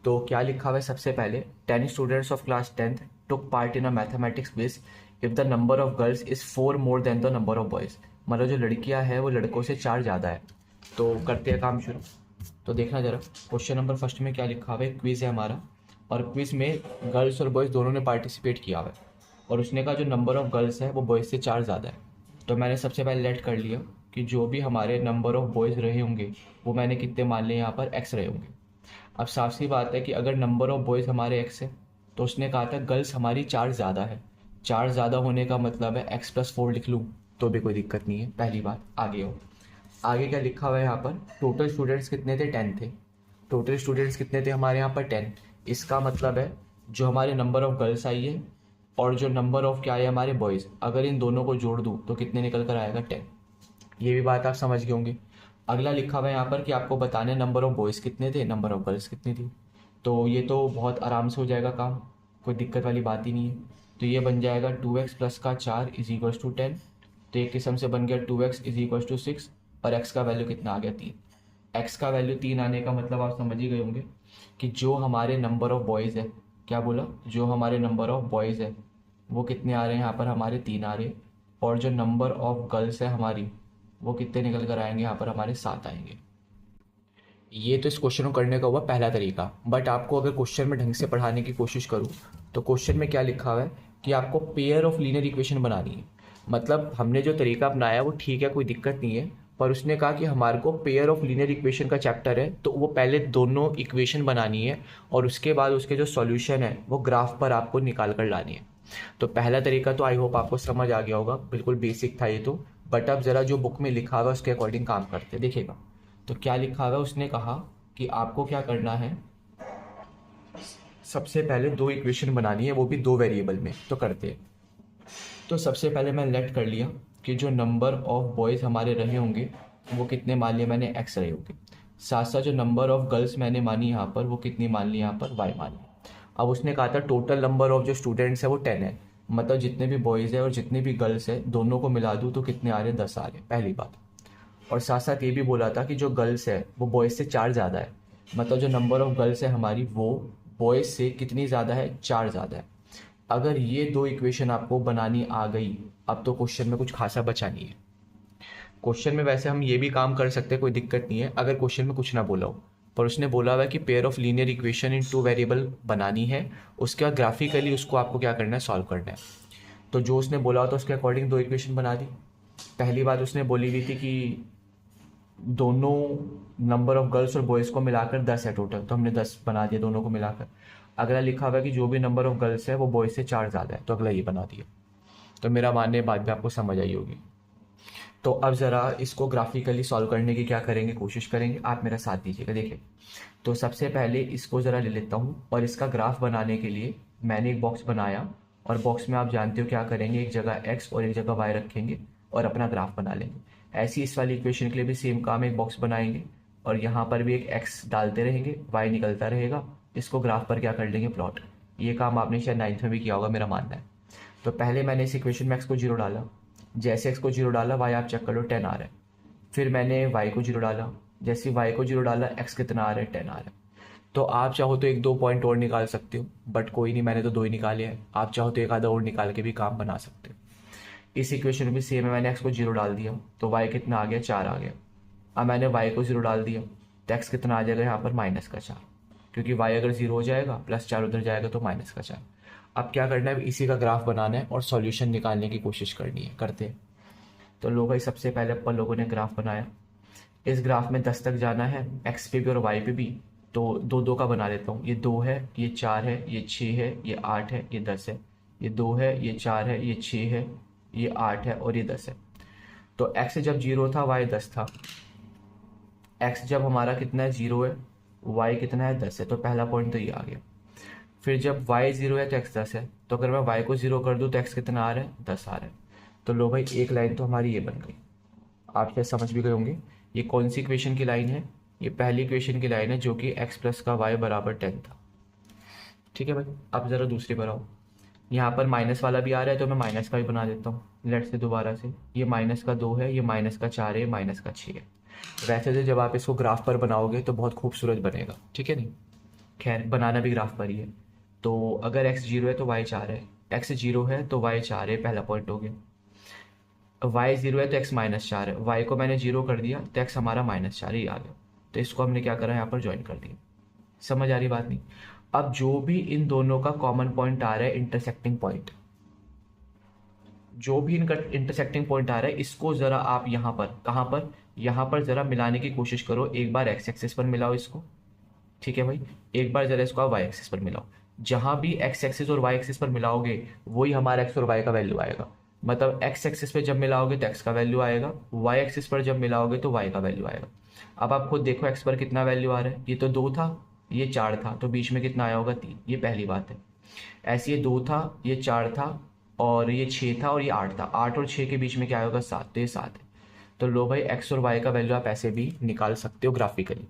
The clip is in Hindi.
तो क्या लिखा हुआ है सबसे पहले, 10 students of class 10th took part in a mathematics quiz if the number of girls is 4 more than the number of boys. मतलब जो लड़कियां हैं वो लड़कों से 4 ज़्यादा है। तो करते हैं काम शुरू। तो देखना जरा, क्वेश्चन नंबर फर्स्ट में क्या लिखा हुआ है, क्विज है हमारा, और क्विज में गर्ल्स और बॉयज़ दोनों ने पार्टिसिपेट किया हुआ है, और उसने कहा जो नंबर ऑफ गर्ल्स है वो बॉयज़ से 4 ज़्यादा है। तो मैंने सबसे पहले लेट कर लिया कि जो भी हमारे नंबर ऑफ बॉयज़ रहे होंगे वो मैंने कितने मान लिए यहाँ पर, एक्स रहे होंगे। अब साफ सी बात है कि अगर नंबर ऑफ बॉयज़ हमारे एक्स है तो उसने कहा था गर्ल्स हमारी 4 ज़्यादा है। 4 ज़्यादा होने का मतलब है x+4 लिख लूँ तो भी कोई दिक्कत नहीं है। पहली बात, आगे हो। आगे क्या लिखा हुआ है यहाँ पर, टोटल स्टूडेंट्स कितने थे, 10 थे। टोटल स्टूडेंट्स कितने थे हमारे यहाँ पर, 10। इसका मतलब है जो हमारे नंबर ऑफ गर्ल्स आई है और जो नंबर ऑफ क्या है हमारे बॉयज़, अगर इन दोनों को जोड़ दूँ तो कितने निकल कर आएगा, 10। ये भी बात आप समझ गए होंगे। अगला लिखा हुआ है यहाँ पर कि आपको बताना है नंबर ऑफ बॉयज़ कितने थे, नंबर ऑफ गर्ल्स कितनी थी। तो ये तो बहुत आराम से हो जाएगा काम, कोई दिक्कत वाली बात ही नहीं है। तो ये बन जाएगा 2x प्लस का 4 इज इक्वल्स टू 10। तो एक किस्म से बन गया 2x इज इक्वल्स टू 6, और x का वैल्यू कितना आ गया, 3। x का वैल्यू 3 आने का मतलब आप समझ ही गए होंगे कि जो हमारे नंबर ऑफ बॉयज़ है, क्या बोला, जो हमारे नंबर ऑफ बॉयज़ है वो कितने आ रहे हैं यहाँ पर, हमारे 3 आ रहे हैं। और जो नंबर ऑफ गर्ल्स है हमारी वो कितने निकल कर आएंगे यहाँ पर, हमारे 7 आएंगे। ये तो इस क्वेश्चन को करने का हुआ पहला तरीका। बट आपको अगर क्वेश्चन में ढंग से पढ़ाने की कोशिश करूँ तो क्वेश्चन में क्या लिखा हुआ है कि आपको पेयर ऑफ लीनियर इक्वेशन बनानी है। मतलब हमने जो तरीका अपनाया वो ठीक है, कोई दिक्कत नहीं है, पर उसने कहा कि हमारे को पेयर ऑफ लीनियर इक्वेशन का चैप्टर है तो वो पहले दोनों इक्वेशन बनानी है और उसके बाद उसके जो सॉल्यूशन है वो ग्राफ पर आपको निकाल कर लानी है। तो पहला तरीका तो आई होप आपको समझ आ गया होगा, बिल्कुल बेसिक था ये तो। बट अब ज़रा जो बुक में लिखा हुआ है उसके अकॉर्डिंग काम करते देखिएगा। तो क्या लिखा हुआ है, उसने कहा कि आपको क्या करना है, सबसे पहले दो इक्वेशन बनानी है, वो भी दो वेरिएबल में। तो करते हैं। तो सबसे पहले मैं लेट कर लिया कि जो नंबर ऑफ बॉयज़ हमारे रहे होंगे वो कितने मान लिए मैंने, एक्स रहे होंगे। साथ साथ जो नंबर ऑफ गर्ल्स मैंने मानी यहाँ पर वो कितनी मान ली यहाँ पर, वाई मान ली। अब उसने कहा था टोटल नंबर ऑफ जो स्टूडेंट्स है वो 10 है। मतलब जितने भी बॉयज़ है और जितने भी गर्ल्स है दोनों को मिला दूँ तो कितने आ रहे, 10 आ रहे, पहली बात। और साथ साथ ये भी बोला था कि जो गर्ल्स है वो बॉयज़ से 4 ज़्यादा है। मतलब जो नंबर ऑफ गर्ल्स है हमारी वो बॉयज़ से कितनी ज़्यादा है, 4 ज़्यादा है। अगर ये दो इक्वेशन आपको बनानी आ गई, अब तो क्वेश्चन में कुछ खासा बचा नहीं है। क्वेश्चन में वैसे हम ये भी काम कर सकते हैं, कोई दिक्कत नहीं है अगर क्वेश्चन में कुछ ना बोला हो, पर उसने बोला हुआ है कि pair of linear equation in 2 variable बनानी है, उसके बाद ग्राफिकली उसको आपको क्या करना है, सॉल्व करना है। तो जो उसने बोला हो तो उसके अकॉर्डिंग दो इक्वेशन बना दी। पहली बात उसने बोली हुई थी कि दोनों नंबर ऑफ गर्ल्स और बॉयज़ को मिलाकर 10 है टोटल, तो हमने 10 बना दिया दोनों को मिलाकर। अगला लिखा हुआ है कि जो भी नंबर ऑफ गर्ल्स है वो बॉयज़ से 4 ज़्यादा है, तो अगला ये बना दिया। तो मेरा मानने बाद में आपको समझ आई होगी। तो अब ज़रा इसको ग्राफिकली सॉल्व करने की क्या करेंगे, कोशिश करेंगे, आप मेरा साथ दीजिएगा। देखिए, तो सबसे पहले इसको ज़रा ले लेता हूँ, और इसका ग्राफ बनाने के लिए मैंने एक बॉक्स बनाया, और बॉक्स में आप जानते हो क्या करेंगे, एक जगह x और एक जगह y रखेंगे और अपना ग्राफ बना लेंगे। ऐसी इस वाली इक्वेशन के लिए भी सेम काम, एक बॉक्स बनाएंगे और यहाँ पर भी एक x डालते रहेंगे, y निकलता रहेगा, इसको ग्राफ पर क्या कर लेंगे, प्लॉट। ये काम आपने शायद 9th में भी किया होगा, मेरा मानना है। तो पहले मैंने इस इक्वेशन में x को 0 डाला, जैसे x को 0 डाला y आप चेक कर लो 10 आ रहा है। फिर मैंने y को 0 डाला, जैसे y को 0 डाला x कितना आ रहा है, 10 आ रहा है। तो आप चाहो तो एक दो पॉइंट और निकाल सकते हो, बट कोई नहीं, मैंने तो दो ही निकाले हैं। आप चाहो तो एक आधा और निकाल के भी काम बना सकते हो। इस इक्वेशन में भी सेम है, मैंने x को 0 डाल दिया तो y कितना आ गया, 4 आ गया। अब मैंने y को 0 डाल दिया तो x कितना आ जाएगा यहाँ पर, -4, क्योंकि y अगर 0 हो जाएगा +4 उधर जाएगा तो -4। अब क्या करना है, इसी का ग्राफ बनाना है और सॉल्यूशन निकालने की कोशिश करनी है, करते हैं। तो लो भाई, सबसे पहले अपन लोगों ने ग्राफ बनाया। इस ग्राफ में 10 तक जाना है, x पे भी और y पे भी, तो दो दो का बना लेता हूँ। ये 2 है, ये 4 है, ये 6 है, ये 8 है, ये 10 है। ये 2 है, ये 4 है, ये 6 है, ये 8 है और ये 10 है। तो x जब 0 था y 10 था। x जब हमारा कितना है, 0 है, y कितना है, 10 है। तो पहला पॉइंट तो ये आ गया। फिर जब y 0 है तो x 10 है, तो अगर मैं y को 0 कर दूँ तो x कितना आ रहा है, 10 आ रहा है। तो लो भाई, एक लाइन तो हमारी ये बन गई। आप शायद समझ भी गए होंगे ये कौन सी इक्वेशन की लाइन है, ये पहली इक्वेशन की लाइन है जो कि x प्लस का y बराबर 10 था। ठीक है भाई, अब ज़रा दूसरी पर आओ। यहाँ पर माइनस वाला भी आ रहा है तो मैं माइनस का भी बना देता हूँ। लेट से दोबारा से, ये -2 है, ये -4 है, -6 है। वैसे तो जब आप इसको ग्राफ पर बनाओगे तो बहुत खूबसूरत बनेगा, ठीक है नहीं। खैर बनाना भी ग्राफ पर ही है। तो अगर x 0 है तो y 4 है, x 0 है तो y 4 है, पहला पॉइंट हो गया। y 0 है तो x -4 है, y को मैंने 0 कर दिया तो x हमारा -4 ही आ गया। तो इसको हमने क्या करा, यहाँ पर ज्वाइन कर दिया। समझ आ रही बात नहीं? अब जो भी इन दोनों का कॉमन पॉइंट आ रहा है, इंटरसेक्टिंग पॉइंट, जो भी इनका इंटरसेक्टिंग पॉइंट आ रहा है, इसको ज़रा आप यहाँ पर, कहाँ पर, यहाँ पर ज़रा मिलाने की कोशिश करो। एक बार x एक्सिस पर मिलाओ इसको, ठीक है भाई। एक बार ज़रा इसको आप y एक्सिस पर मिलाओ। जहाँ भी x एक्सिस और y एक्सिस पर मिलाओगे वही हमारा x और y का वैल्यू आएगा। मतलब x एक्सिस पे जब मिलाओगे तो x का वैल्यू आएगा, y एक्सिस पर जब मिलाओगे तो y का वैल्यू आएगा। अब आप खुद देखो x पर कितना वैल्यू आ रहा है, ये तो 2 था, ये 4 था, तो बीच में कितना आया होगा, 3। ये पहली बात है। ऐसे ये 2 था, ये 4 था, और ये 6 था, और ये 8 था। 8 और 6 के बीच में क्या होगा, 7। तो ये 7 है। तो लो भाई, x और y का वैल्यू आप ऐसे भी निकाल सकते हो ग्राफिकली।